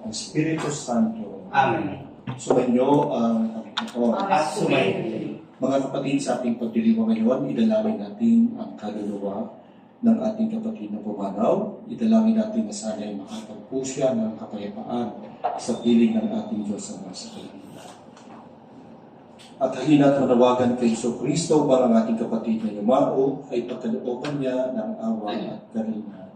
ang Espiritu Santo. Amen. Sumainyo ang Panginoon. At sumayin. Mga kapatid, sa ating pagdiriwang ngayon, idalangin natin ang kaluluwa ng ating kapatid na pumanaw. Idalangin natin na sana'y makatagpo siya ng kapayapaan sa piling ng ating Diyos ang nasa kaligtasan. At hina't manawagan kay Kristo para ang ating kapatid na yumao ay pagkalooban niya ng awa at kalinga.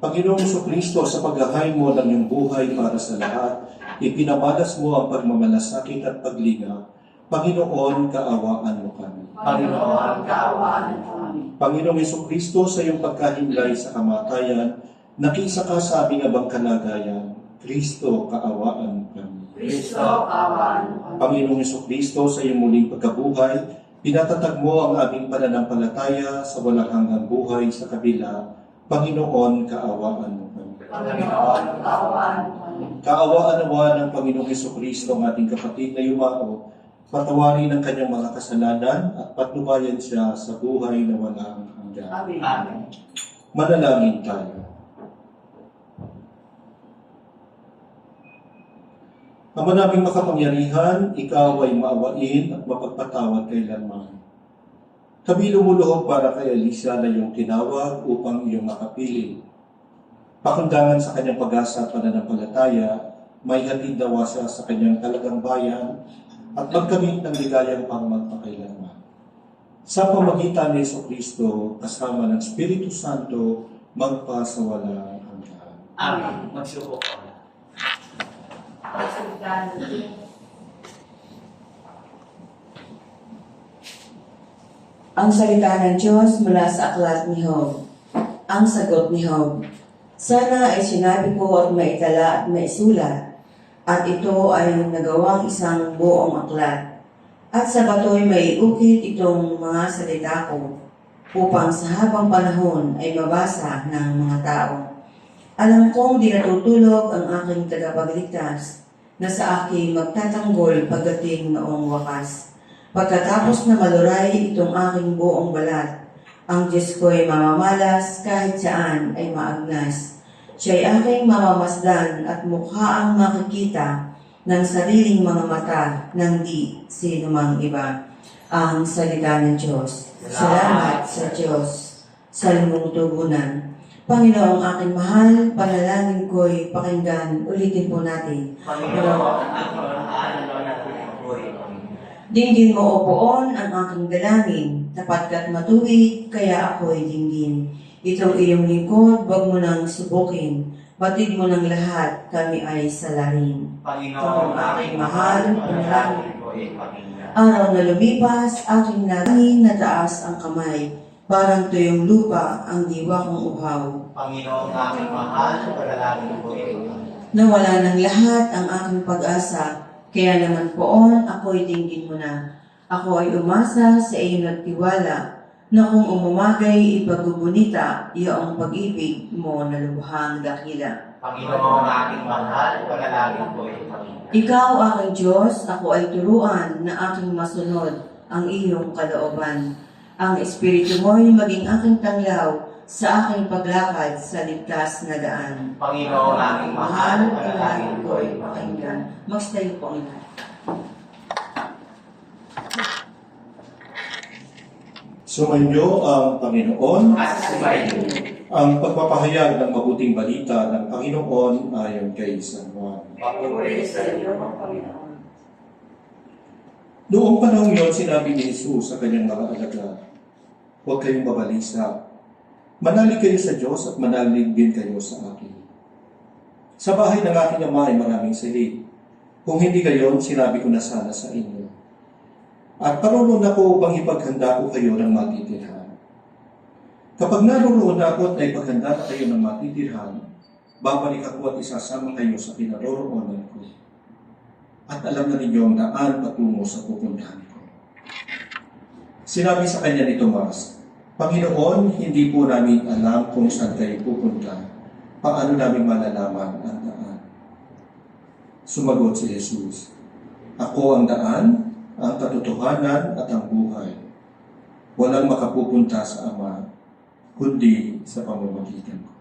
Panginoong Kristo, sa paghahain mo ng iyong buhay para sa lahat, ipinamalas mo ang pagmamalasakit at paglinga. Panginoon, kaawaan mo kami. Panginoon, kaawaan mo kami. Panginoong Kristo, sa iyong pagkahinlay sa kamatayan, nakisa ka sa aming abang kalagayan. Kristo, kaawaan mo kami. Kristo, kaawaan mo kami. Panginoong Kristo, sa iyong muling pagkabuhay, pinatatag mo ang aming pananampalataya sa walang hanggang buhay sa kabila. Panginoon, kaawaan mo kami. Panginoon, kaawaan mo kami. Kaawaan nawa ng Panginoong Kristo ang ating kapatid na yumao, patawarin ang kanyang mga kasalanan at patnubayan siya sa buhay na walang hanggan. Amen. Manalangin tayo. Ama naming makapangyarihan, ikaw ay maawain at mapagpatawad kailanman. Kami lumuluhog para kay Alicia na iyong tinawag upang iyong makapili. Pakundangan sa kanyang pag-asa at pananampalataya, may hatid nawa siya sa kanyang talagang bayan at magkamit ng ligayang pang magpakailanman. Sa pamagitan ni Kristo, kasama ng Espiritu Santo, magpasawalang hanggan. Amen. Magsuko ka. Ang salita ng Diyos mula sa aklat ni Job. Ang sagot ni Job, sana ay sinabi ko at maitala at maisulat, at ito ay nagawang isang buong aklat. At sa bato'y maiukit itong mga salita ko, upang sa habang panahon ay mabasa ng mga tao. Alam kong di natutulog ang aking tagapagligtas, na sa aking magtatanggol pagdating noong wakas. Pagkatapos na maluray itong aking buong balat, ang Diyos ko'y mamamalas kahit saan ay maagnas. Siya'y aking mamamasdan at mukha ang makikita ng sariling mga mata ng di sino mang iba. Ang salita ng Diyos. Salamat sa Diyos. Salmong tugunan. Panginoong aking mahal, panalangin ko'y pakinggan. Ulitin po natin. Panginoon, ang mahal na buhay. Dinggin mo, O Poon, ang aking dalangin, tapat ka't matuwid, kaya ako'y dinggin. Itong iyong lingkod, wag mo nang subukin, batid mo ng lahat, kami ay salarin. Panginoon, aking mahal, panalangin ko ay pakinggan. Araw na lumipas, aking nalangin na taas ang kamay, parang tuyong lupa ang diwa kong uhaw. Panginoon, aking mahal, panalangin ko ay pakinggan. Nawala ng lahat ang aking pag-asa, kaya naman Poon, ako'y dinggin mo na. Ako ay umasa sa iyong nagtiwala, na kung umumagay ipagbubunita, iyong pag-ibig mo na lubhang dakila. Panginoon, aking mahal, panalangin ko ay pakinggan. Ikaw aking Diyos, ako ay turuan na aking masunod ang iyong kalooban. Ang Espiritu mo'y maging aking tanglaw sa aking paglakad sa ligtas na daan. Panginoon, aking mahal, panalangin ko ay pakinggan. Magstayo po ang lahat. Sumainyo ang Panginoon. At sumayin. Ang pagpapahayag ng mabuting balita ng Panginoon ayon kay San Juan. Papuri sa iyo, Panginoon. Noong panahon yon, sinabi ni Jesus sa kanyang mga alagad, huwag kayong mabalisa. Manalig kayo sa Diyos at manalig din kayo sa akin. Sa bahay ng aking ama ay maraming silid. Kung hindi gayon, sinabi ko na sana sa inyo. At paruroon ako upang ipaghanda ko kayo ng matitirhan. Kapag naroon ako at naipaghanda na kayo ng matitirhan, babalik ako at isasama kayo sa kinaroroonan ko. At alam na ninyo ang daan patungo sa pupuntahan ko. Sinabi sa kanya ni Tomas, Panginoon, hindi po namin alam kung saan kayo pupunta. Paano namin malalaman ang daan? Sumagot si Jesus, Ako ang daan, ang katotohanan at ang buhay. Walang makapupunta sa Ama kundi sa pamamagitan ko.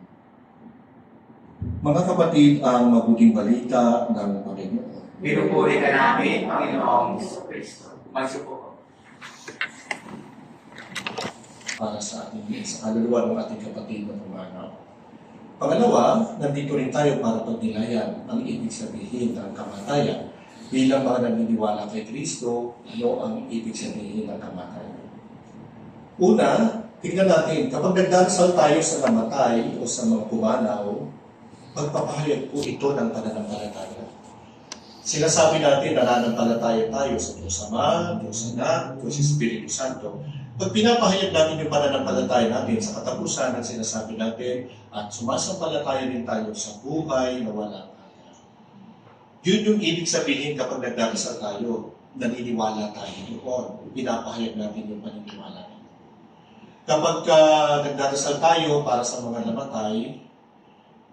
Mga kapatid, ang mabuting balita ng Panginoon. Pinupuri ka namin, Panginoong Kristo. Magsupo ko. Para sa ating sa kaluluwa ng ating kapatid na pumanaw. Pangalawa, nandito rin tayo para pagnilayan ang ibig sabihin ng kamatayan. Bilang mga naniniwala kay Kristo, ano ang ibig sabihin ng kamatayan? Una, tingnan natin, kapag nagdarasal tayo sa namatay o sa mga pumanaw, pagpapahayag po ito ng pananampalataya. Sinasabi natin, nananampalataya tayo sa Diyos Ama, Diyos Anak, Diyos Espiritu Santo. Pag pinapahayag natin yung pananampalataya natin sa katapusan ng sinasabi natin at sumasampalataya din tayo sa buhay na walang hanggan. Yun yung ibig sabihin kapag nagdarasal tayo, naniniwala tayo doon. Pinapahayag natin yung paniniwala natin. Kapag nagdarasal tayo para sa mga namatay,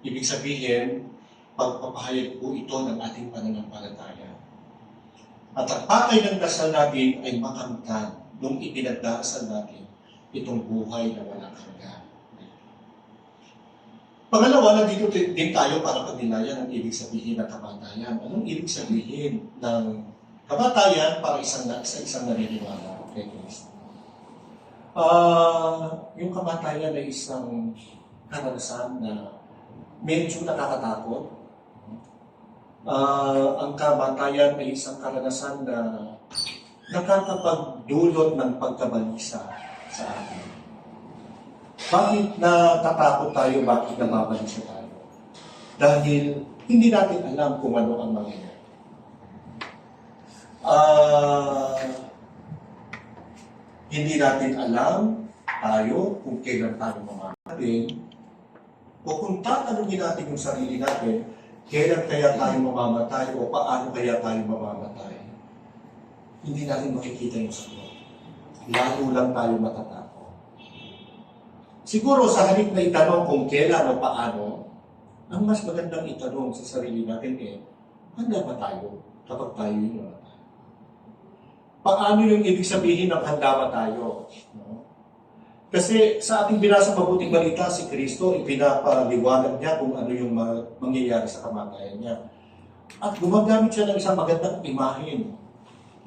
ibig sabihin, pagpapahayag po ito ng ating pananampalataya. At ang pakay ng dasal natin ay makamtan nung ipinagdarasal natin itong buhay na walang hanggan. Pangalawa, nandito din tayo para pagnilayan ang ibig sabihin ng kamatayan. Anong ibig sabihin ng kamatayan para sa isang naniniwala kay Kristo? Yung kamatayan ay isang karanasan na medyo nakakatakot. Ang kamatayan ay isang karanasan na nakakapagdulot ng pagkabalisa sa atin. Bakit natatakot tayo? Bakit nababalisa tayo? Dahil hindi natin alam kung ano ang mangyayari. Hindi natin alam tayo kung kailan tayo mamamatay. O kung tatanungin natin yung sarili natin, kailan kaya tayo mamamatay o paano kaya tayo mamamatay, hindi natin makikita yung sagot. Lalo lang tayo matatakot. Siguro sa halip na itanong kung kailan o paano, ang mas magandang itanong sa sarili natin handa ba tayo kapag tayo yung namatay? Paano yung ibig sabihin ng handa ba tayo? No? Kasi sa ating binasa mabuting balita, si Kristo, ipinapaliwanag niya kung ano yung mangyayari sa kamatayan niya. At gumagamit siya ng isang magandang imahen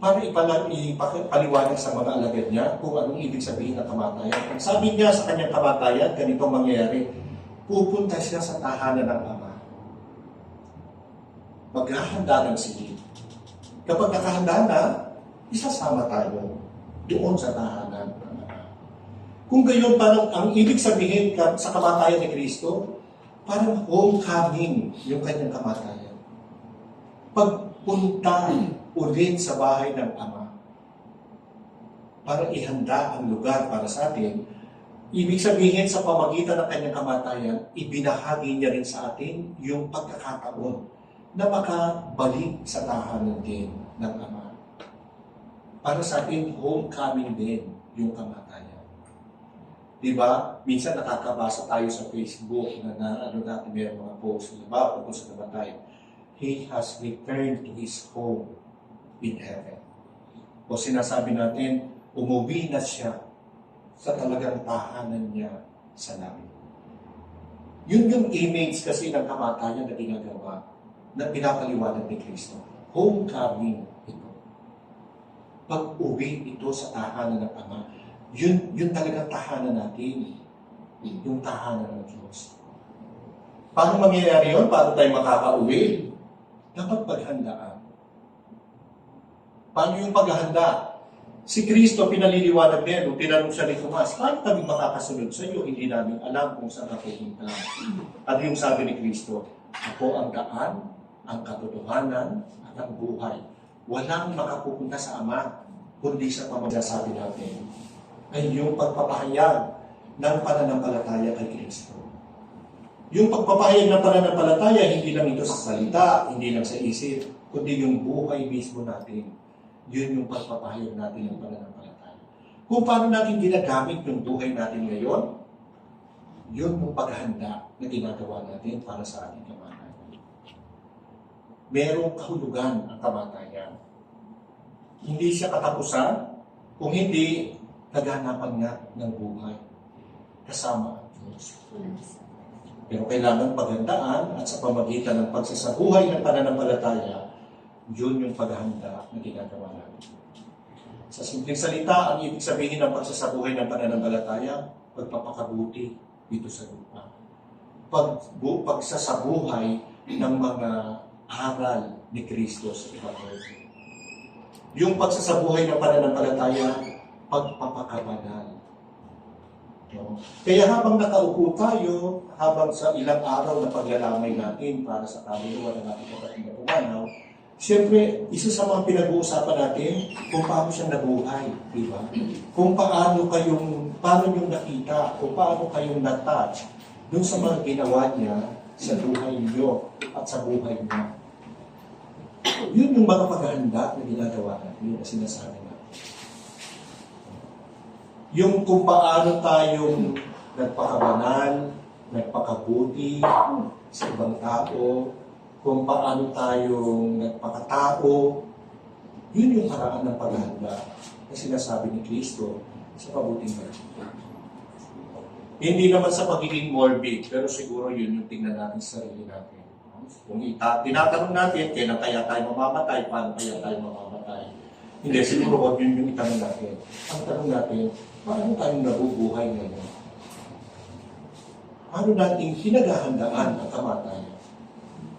para ipaliwanag sa mga alagad niya kung anong ibig sabihin ng kamatayan. Ang sabi niya sa kanyang kamatayan, ganito mangyayari, pupunta siya sa tahanan ng Ama. Maghahanda ng silid. Kapag nakahanda na, isasama tayo doon sa tahanan ng Ama. Kung gayon, parang ang ibig sabihin sa kamatayan ni Kristo, parang homecoming yung kanyang kamatayan. Pagpunta ulit sa bahay ng Ama para ihanda ang lugar para sa atin, ibig sabihin sa pamagitan ng kanyang kamatayan, ibinahagi niya rin sa atin yung pagkakataon na makabalik sa tahanan din ng Ama. Para sa atin, homecoming din yung kamatayan. Diba? Minsan nakakabasa tayo sa Facebook na natin mayroong mga posts na tungkol sa namatay. He has returned to his home in heaven. O sinasabi natin, umuwi na siya sa talagang tahanan niya sa langit. Yun yung image kasi ng kamatayan na ginagawa na pinapaliwanag ni Kristo. Homecoming ito. Pag-uwi ito sa tahanan ng Ama, yun talagang tahanan natin. Yung tahanan ng Diyos. Paano mangyayari yun? Paano tayo makaka-uwi? Dapat paghandaan. Paano yung paghahanda? Si Kristo pinaliliwanag niya, nung tinanong siya ni Tomas, paano kami makakasunod sa iyo? Hindi namin alam kung saan ka pupunta. At yung sabi ni Kristo, ako ang daan, ang katotohanan, at ang buhay. Walang makapupunta sa Ama, kundi sa pamamasabi natin, ay yung pagpapahayag ng pananampalataya kay Kristo. Yung pagpapahayag ng pananampalataya, hindi lang ito sa salita, hindi lang sa isip, kundi yung buhay mismo natin. Yun yung pagpapahayag natin ng pananampalataya. Kung paano natin ginagamit yung buhay natin ngayon, yun yung paghahanda na ginagawa natin para sa ating kamatayan. Merong kahulugan ang kamatayan. Hindi siya katapusan, kung hindi, naghanapan nga ng buhay. kasama ang Diyos. Pero kailangan paghandaan at sa pamagitan ng pagsasabuhay ng pananampalataya, yun yung paghahanda na ginagawa natin. Sa simpleng salita, ang ibig sabihin ng pagsasabuhay ng pananampalataya, pagpapakabuti dito sa lupa. Pagsasabuhay ng mga aral ni Kristo sa Ebanghelyo. Yung pagsasabuhay ng pananampalataya, pagpapakabanal. No? Kaya habang nakaupo tayo, habang sa ilang araw na paglalamay natin para sa kaluluwa ng ating kapatid na pumanaw, siyempre, isa sa mga pinag-uusapan natin kung paano siya nabuhay, di ba? Kung paano niyong nakita, kung paano kayong na-touch dun sa mga ginawa niya sa buhay niyo at sa buhay niya. Yun yung mga paghahanda na ginagawa natin, yung sinasabi natin. Yung kung paano tayong nagpakabanal, nagpakabuti sa ibang tao, kung paano tayong nagpakatao, yun yung paraan ng paghahanda na sinasabi ni Kristo sa mabuting balita. Hindi naman sa pagiging morbid, pero siguro yun yung tingnan natin sa sarili natin. Kung tinatanong natin, kailan kaya tayo mamamatay, paano kaya tayo mamamatay? Hindi, siguro huwag yun yung itanong natin. Ang tanong natin, paano tayong nabubuhay ngayon? Paano natin pinaghahandaan ang kamatayan?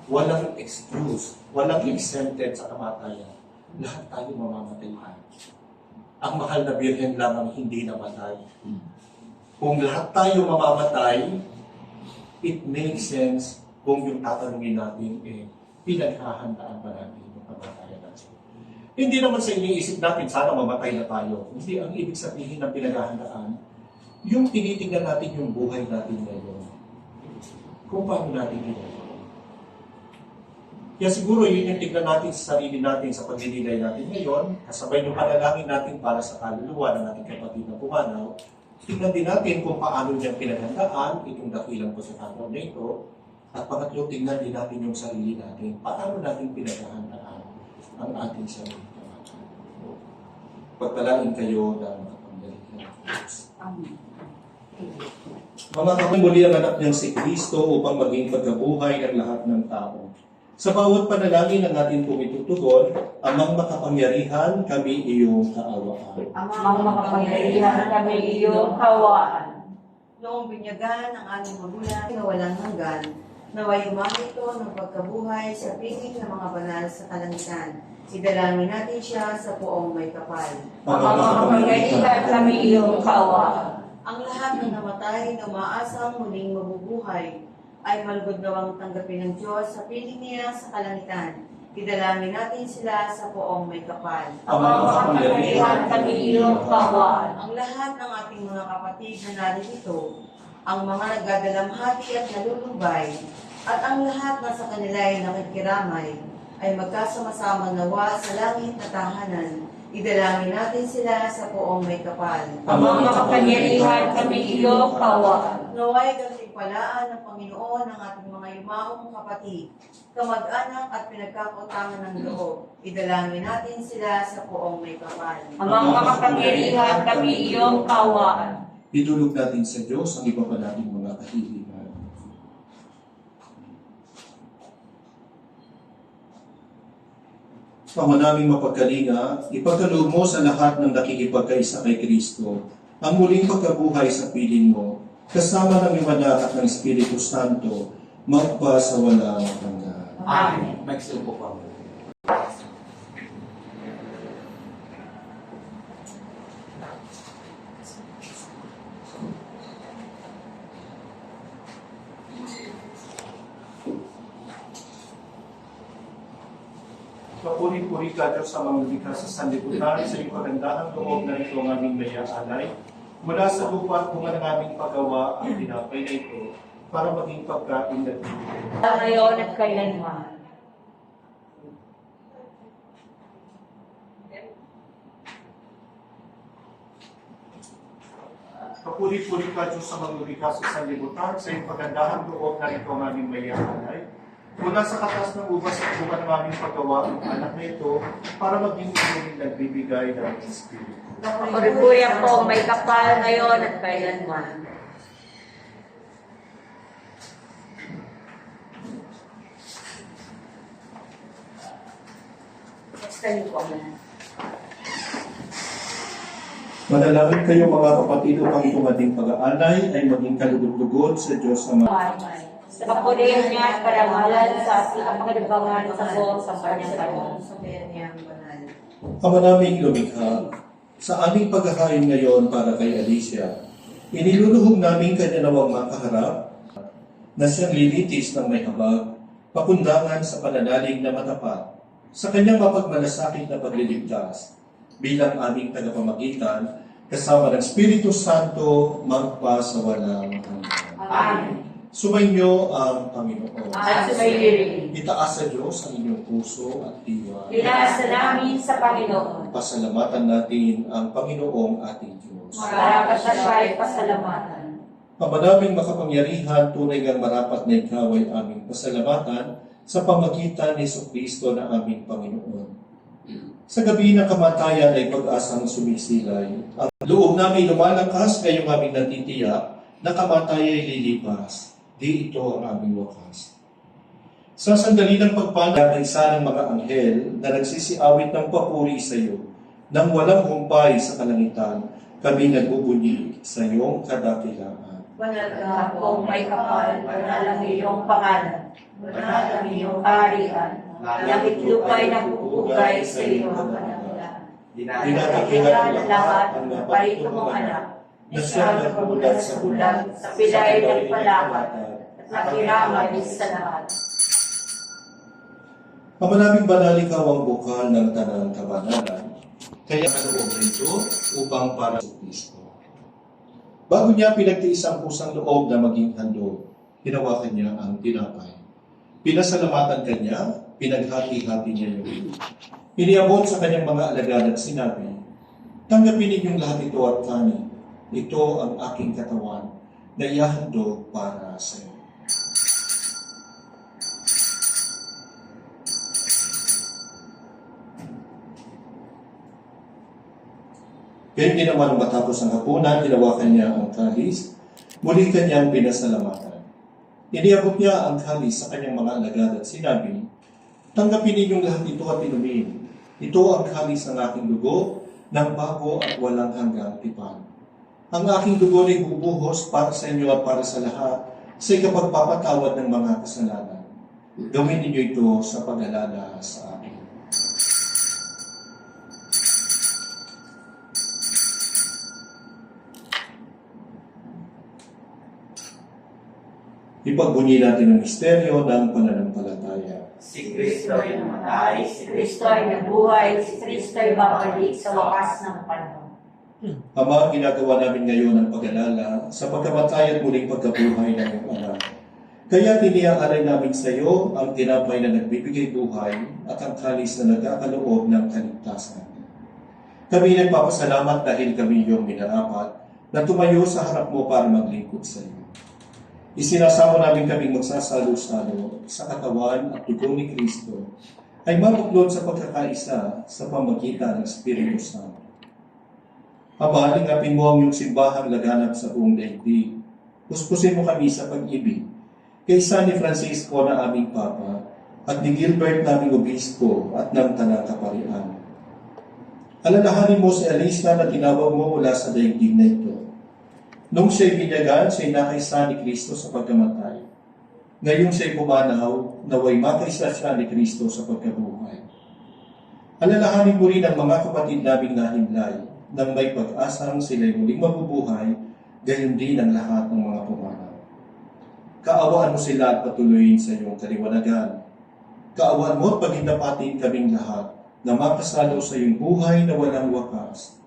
Walang excuse, walang exempted sa kamatayan. Lahat tayo mamamatay. Ang mahal na Birhen lamang hindi namatay. Kung lahat tayo mamamatay, it makes sense kung yung tatanungin natin, pinaghahandaan ba natin yung kamatayan natin? Hindi naman sa iniisip natin, sana mamatay na tayo. Hindi, ang ibig sabihin ng pinaghahandaan, yung tinitingnan natin yung buhay natin ngayon. Kung paano natin yun. Kaya siguro yun yung tignan natin sa sarili natin sa pagdidilay natin ngayon, kasabay ng panalangin natin para sa kaluluwa ng ating kapatid na pumanaw, tignan din natin kung paano niyang pinaghandaan itong dakilang pagkakataon na ito, at pangatlo, tignan din natin yung sarili natin, paano natin pinaghandaan ang ating sarili. Pagpalain kayo ng kapangyarihan ng Diyos. Mga kamuli ang anak niyang si Kristo upang maging pagkabuhay ng lahat ng tao. Sa bawat panalangin ng ating pumitutugon, amang makapangyarihan, kami iyong kaawaan. Amang makapangyarihan kami iyong kawaan. Noong binyagan ang aming magulang na walang hanggan, naway umahit ito ng pagkabuhay sa piling ng mga banal sa kalangitan. Idalangin natin siya sa poong may kapal. Amang makapangyarihan kami iyong kawaan. Ang lahat ng namatay na umaasang muling mabubuhay ay malugod nawang tanggapin ng Diyos sa piling niya sa kalangitan. Idalangin natin sila sa poong may kapal. Amang makapangyarihan kami iyong kawaan. Ang lahat ng ating mga kapatid na narito, ang mga nagdadalamhati at nalulubay, at ang lahat na sa kanila ay nakikiramay, ay magkasama-sama nawa sa langit na tahanan. Idalangin natin sila sa poong may kapal. Amang makapangyarihan kami iyong kawaan. Naway gantimpalaan ng Panginoon ang ating mga yumaong kapatid, kamag-anak at pinagkakautangan ng loob. Idalangin natin sila sa poong may kapal. Amang makapangyarihan kami iyong kawaan. Idulog natin sa Diyos ang iba pa nating mga kahilingan. Ama naming mapagkalinga, ipagkaloob mo sa lahat ng nakikipagkaisa kay Kristo ang muling pagkabuhay sa piling mo, kasama ng Imanak at ng Espiritu Santo, magpa sa walang hanggan. Amen. Maxil po pa. Papuri-puri ka Diyos sa mga likha sa sanlibutan, sa iyong kagandahan loob na ito ang aming naiaalay. Mula sa lupa at kung ang aming paggawa ang tinapay na ito para maging pagkain na bibigay. Ngayon at kailanman. Papuri-puri ka Diyos sa mga likha sa sanlibutan, sa iyong kagandahan loob na ito ang aming naiaalay. Mula sa katas ng ubas at bunga ng aming paggawa ang anak na ito para maging kaming nagbibigay ng Espiritu. Puripuya po may kapal ngayon at kailanman. Tayo po na. Manalangin kayo mga kapatid upang tumating pag-aanay ay maging kalugod-lugod sa Diyos Ama. Sa kapurihan niya at karangalan sa ating kapagdabangan sa buong sa kanyang panahon. Ama naming lumikha, sa aming pagkakain ngayon para kay Alicia, iniluluhog namin kanya nawang makaharap na siyang lilitis ng may habag, pakundangan sa pananalig na matapat, sa kanyang mapagmalasakit na pagliligtas, bilang aming tagapamagitan, kasama ng Espiritu Santo, magpa sa walang hanggan. Amen. Sumainyo ang Panginoon. At sumayin. Itaas sa Diyos ang inyong puso at diwa. Pinasa namin sa Panginoon. Pasalamatan natin ang Panginoong ating Diyos. Marapat na siya ay pasalamatan. Pamanaming makapangyarihan, tunay ngang marapat na ikaw ay aming pasalamatan sa pamagitan ni Jesucristo na aming Panginoon. Sa gabi ng kamatayan ay pag-asang sumisilay. Ang loob namin lumalakas ngayong aming natitiyak na kamatay ay lilipas. Di ito ang aming wakas. Sa sandali ng pagpala ng isa ng mga anghel na nagsisiawit ng papuri sa iyo, nang walang humpay sa kalangitan, kami nagbubunyi sa iyong kadakilaan. Banal ka kung may kapal, banal ang iyong pangalan, banal ang iyong kaharian, langit lupa'y nagpupugay sa iyong pangalan. Dinadakilan ang lahat ng naparito mong anak, na siya nagpabulat sa bulan, sa pilay ng palakat, at nakiramay sa lahat. Ama naming banal, ikaw ang bukal ng tanang kabanalan, kaya kaloob nito upang para sa Kristo. Bago niya pinagtiis ang pusang loob na maging handog, hinawakan niya ang tinapay. Pinasalamatan kanya, pinaghati-hati niya yung iniabot sa kanyang mga alagad at sinabi, tanggapin ninyong lahat ito at kanin. Ito ang aking katawan na ihahandog para sa iyo. Kaya ginawa nang matapos ang hapunan, hinawakan niya ang kalis, muli kanyang pinasalamatan. Iniabot niya ang kalis sa kanyang mga alagad at sinabi, tanggapin ninyong lahat ito at inumin. Ito ang kalis ng aking dugo, ng bago at walang hanggang tipan. Ang aking dugo ay bubuhos para sa inyo at para sa lahat sa ikapagpapatawad ng mga kasalanan. Gawin ninyo ito sa pag-alala sa akin. Ipagbunyi natin ang misteryo ng pananampalataya. Si Kristo ay namatay, si Kristo ay nabuhay, si Kristo ay babalik sa wakas ng panahon. Ama, ginagawa namin ngayon ang pag-alala sa pagkamatay at muling pagkabuhay ng iyong anak. Kaya tiniaalay namin sa iyo ang tinapay na nagbibigay buhay at ang kalis na nagkakaloob ng kaligtasan. Kami nagpapasalamat dahil kami iyong minarapat na tumayo sa harap mo para maglingkod sa iyo. Isinasamo namin kaming magsasalo-salo sa katawan at dugo ni Kristo ay mabuklod sa pagkakaisa sa pamagitan ng Espiritu Santo. Ama, lingapin mo ang iyong simbahang laganap sa buong daigdig. Puspusin mo kami sa pag-ibig. Kaysa ni Francisco na aming Papa at ni Gilbert naming Obispo at ng Tanang Kaparian. Alalahanin mo si Alicia na tinawag mo mula sa daigdig na ito. Nung siya'y binyagan, siya'y nakaisa ni Kristo sa pagkamatay. Ngayong siya'y pumanaw, naway makaisa siya ni Kristo sa pagkabuhay. Alalahanin mo rin ang mga kapatid naming nahimlay, nang may pag-asang sila'y muling mabubuhay, gayon din ang lahat ng mga pumanaw. Kaawaan mo sila at patuloyin sa iyong kaliwanagan. Kaawaan mo at paghindapatin kaming lahat na makasalo sa iyong buhay na walang wakas.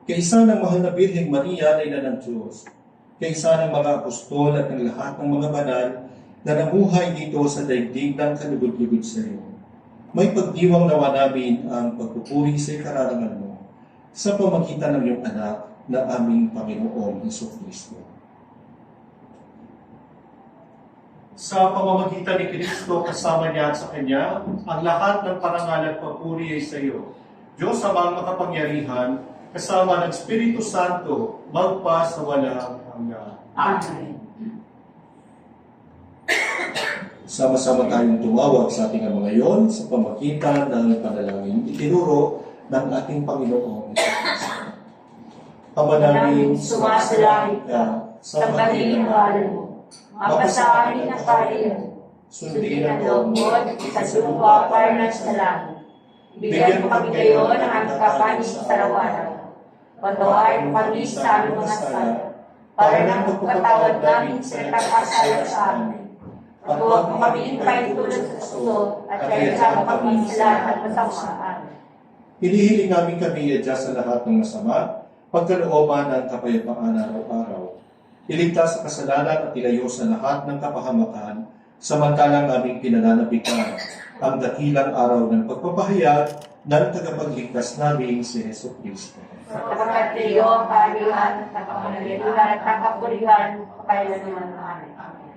Kaisa ng mahal na Birheng Maria na ina ng Diyos, kaisa ng mga apostol at ng lahat ng mga banal na namuhay dito sa daigdig ng kalugod-lugod sa iyo. May pagdiwang nawa namin ang pagpupuri sa ikararangan mo sa pamagitan ng iyong anak na aming Panginoong Jesucristo. Sa pamamagitan ni Kristo, kasama niya at sa Kanya, ang lahat ng parangal at papuri ay sa iyo. Diyos amang makapangyarihan, kasama ng Espiritu Santo, magpa sa walang hanggan. Amen. Sama-sama tayong tumawag sa ating Ama ngayon sa pamagitan ng panalangin itinuro ng ating Panginoong Kristo. Ama namin, sumasalangit ka, sambahin ang ngalan mo. Mapasa amin ang kaharian mo. Sundin ang loob mo sa lupa para sa langit. Bigyan mo kami ngayon ng aming kakanin sa araw-araw. Patawarin mo kami sa aming mga sala, para nang pagpatawad namin sa nagkakasala sa amin. At huwag mo kami tulad sa sulo, at kaya mo kami sa lahat ng kasamaan. Hinihiling namin kami adya sa lahat ng masama, pagkalooban ng kapayapaan araw-araw. Iligtas sa kasalanan at ilayo sa lahat ng kapahamakan, samantalang aming pinananabikan ang dakilang araw ng pagpapahayag ng tagapagligtas namin si Hesus Kristo. Sapagkat iyo ang kaharian at kapangyarihan at ang kapurihan kailanman. Amen.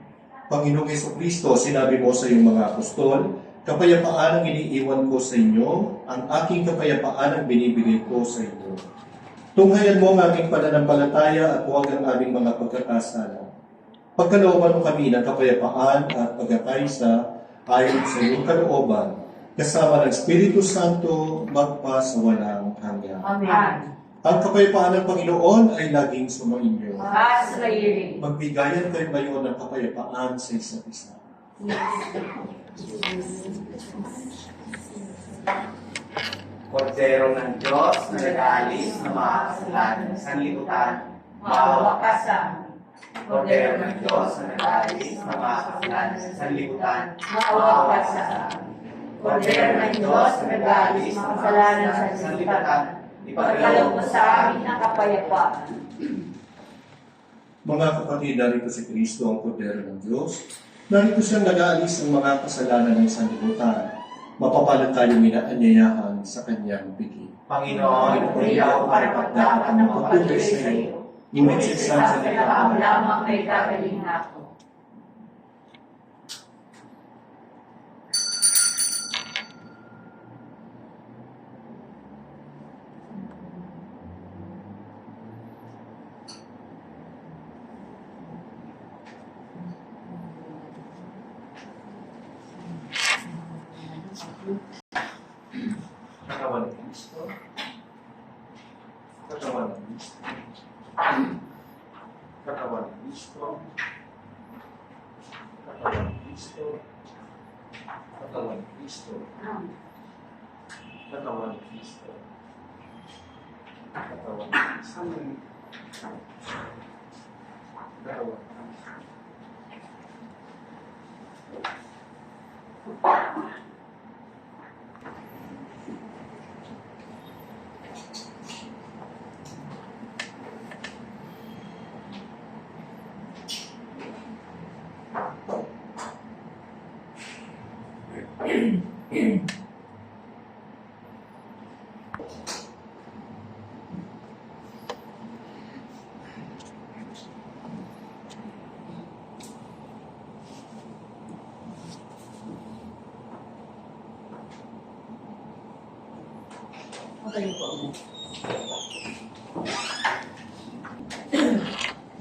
Panginoong Hesus Kristo, sinabi mo sa iyong mga apostol, kapayapaan ang iniiwan ko sa inyo, ang aking kapayapaan ang binibigay ko sa inyo. Tunghayan mo ang aming pananampalataya at huwag ang aming mga pagkakasala. Pagkalooban mo kami ng kapayapaan at pagkakaisa ayon sa iyong kalooban, kasama ng Espiritu Santo magpa sa walang hanggan. Amen. Ang kapayapaan ng Panginoon ay laging sumainyo. As layering. Magbigayan kayo ngayon ng kapayapaan sa isa't isa. Kordero ng Diyos na nag-aalis ng mga kasalanan ng sanlibutan, maawa ka sa amin. Kordero ng Diyos na nag-aalis ng mga kasalanan ng sanlibutan, maawa ka sa amin. Kordero ng Diyos na nag-aalis ng mga kasalanan ng sanlibutan, ipagkaloob mo sa amin ang kapayapaan. Mga kapatid, narito si Kristo ang kordero ng Diyos. Narito siyang nag-aalis ng mga kasalanan ng sanlibutan. Mapapalad tayo minaanyayahan sa kanyang bigay. Panginoon, ikaw karapat-dapat ng magpatuloy sa iyo. Ngunit sa isang Sa salita laang lamang ay gagaling ako. katawan ng Kristo. Katawan ng Kristo. Katawan ng Kristo. Katawan ng Kristo. Katawan ng Kristo. Katawan ng Kristo. Katawan ng Kristo. Katawan ng Kristo.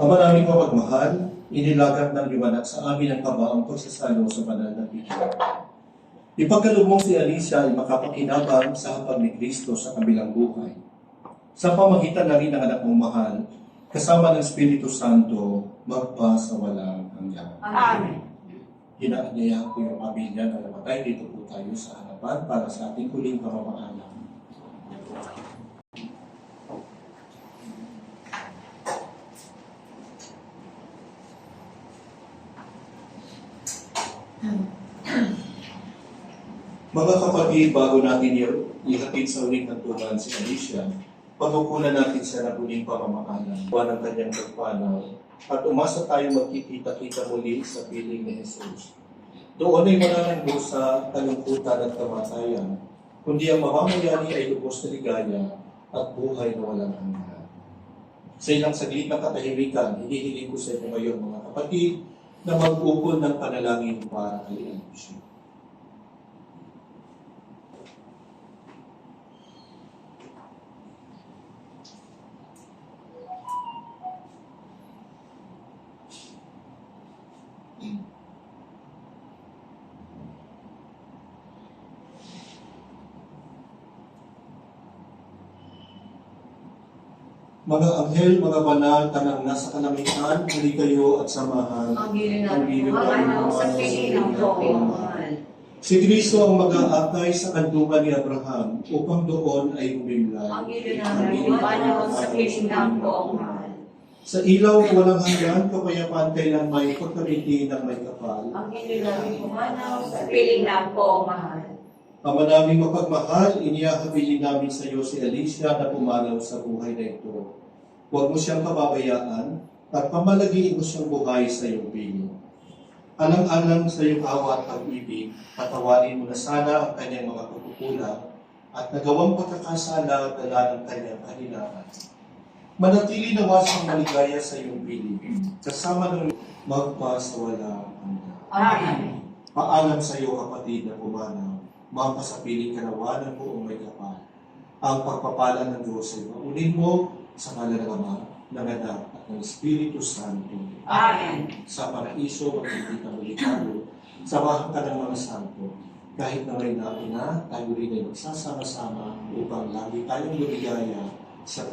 Ama naming mapagmahal, inilagat ng liwanag sa amin ang kabaang pagsasalo sa banal na Biblia. Ipagkaloob mong si Alicia ay makapakinabang sa hapag ni Kristo sa kabilang buhay. Sa pamagitan na rin ng anak mong mahal, kasama ng Espiritu Santo, magpa sa walang hanggan. Amen. Inaanyayahan ko yung pamilya na namatay. Dito po tayo sa harapan para sa ating huling pamamaalam. Mga kapatid, bago natin ihatid sa uling kantunan si Alicia, pagkukunan natin siya ng huling pamamaalam, buwan ng kanyang pagpanaw, at umasa tayo magkikita-kita muli sa piling ni Jesus. Doon ay wala ng dusa, kalungkutan at kamatayan, kundi ang mamamayani ay lubos na ligaya at buhay na walang hanggan. Sa ilang saglit na katahimikan, hinihiling ko sa inyo ngayon mga kapatid na mag-ukol ng panalangin para kay Alicia. Mga anghel, mga banal, tanang nasa kalangitan, hali kayo at samahan. Ang gilin Ang gilin ng ng sa piling ng mahal. Si Kristo ang mag-aakay sa kanlungan ni Abraham upang doon ay Ang humimlay. gilin ng sa piling ng mahal. Sa ilaw na walang hanggan, kapayapaan kailanman pagkabiti ng may kapal. Ang gilin sa piling ng mahal. Ama naming mapagmahal, inihahabili namin sa iyo si Alicia na pumanaw sa buhay na ito. Huwag mo siyang pababayaan at pamalagiin mo siyang buhay sa iyong piling. Alang-alang sa iyong awa at pag-ibig, patawarin mo na sana ang kanyang mga pagkukulang at nagawang pagkakasala at dala ng kanyang kahinaan. Manatili nawa siyang maligaya sa iyong piling, kasama ng magpasawalang hanggan. Amen. Paalam sa iyo, kapatid na pumanaw, mapasapiling ka nawa ng buong may kapal. Ang pagpapala ng Diyos ay maunin mo sa ngalan ng Ama, ng Anak, at ng Espiritu Santo. Amen. Sa paraiso, magkikita mo ligado, samahan ka ng mga santo. Kahit na may nauna, tayo rin ay magsasama-sama upang lagi tayong lumigaya sa